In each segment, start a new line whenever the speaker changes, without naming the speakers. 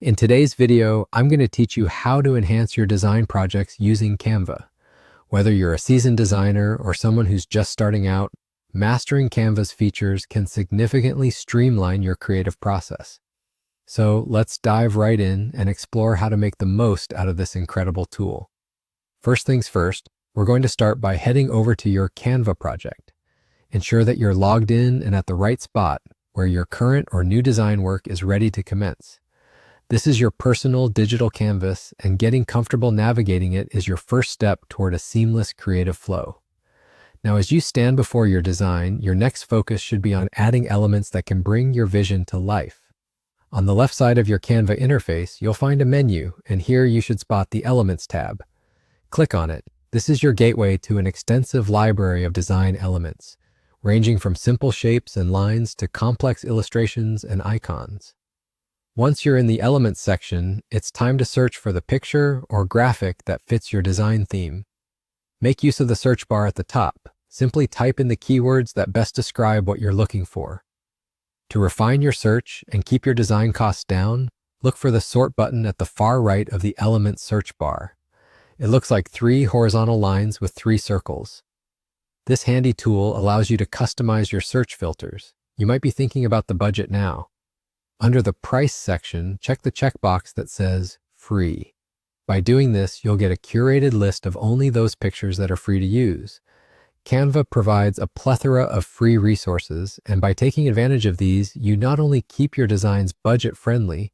In today's video, I'm going to teach you how to enhance your design projects using Canva. Whether you're a seasoned designer or someone who's just starting out, mastering Canva's features can significantly streamline your creative process. So let's dive right in and explore how to make the most out of this incredible tool. First things first, we're going to start by heading over to your Canva project. Ensure that you're logged in and at the right spot where your current or new design work is ready to commence. This is your personal digital canvas, and getting comfortable navigating it is your first step toward a seamless creative flow. Now, as you stand before your design, your next focus should be on adding elements that can bring your vision to life. On the left side of your Canva interface, you'll find a menu, and here you should spot the Elements tab. Click on it. This is your gateway to an extensive library of design elements, ranging from simple shapes and lines to complex illustrations and icons. Once you're in the Elements section, it's time to search for the picture or graphic that fits your design theme. Make use of the search bar at the top. Simply type in the keywords that best describe what you're looking for. To refine your search and keep your design costs down, look for the Sort button at the far right of the Elements search bar. It looks like 3 horizontal lines with 3 circles. This handy tool allows you to customize your search filters. You might be thinking about the budget now. Under the Price section, check the checkbox that says Free. By doing this, you'll get a curated list of only those pictures that are free to use. Canva provides a plethora of free resources, and by taking advantage of these, you not only keep your designs budget-friendly,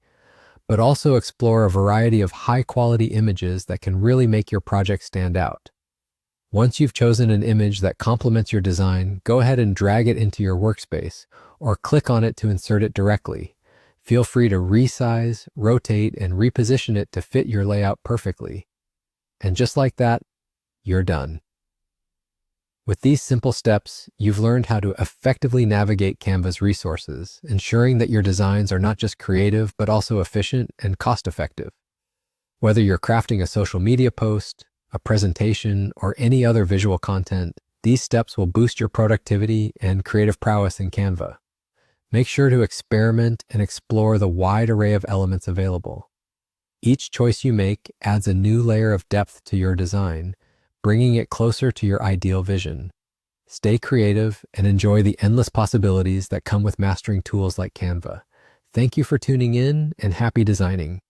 but also explore a variety of high-quality images that can really make your project stand out. Once you've chosen an image that complements your design, go ahead and drag it into your workspace, or click on it to insert it directly. Feel free to resize, rotate, and reposition it to fit your layout perfectly. And just like that, you're done. With these simple steps, you've learned how to effectively navigate Canva's resources, ensuring that your designs are not just creative, but also efficient and cost-effective. Whether you're crafting a social media post, a presentation, or any other visual content, these steps will boost your productivity and creative prowess in Canva. Make sure to experiment and explore the wide array of elements available. Each choice you make adds a new layer of depth to your design, bringing it closer to your ideal vision. Stay creative and enjoy the endless possibilities that come with mastering tools like Canva. Thank you for tuning in, and happy designing.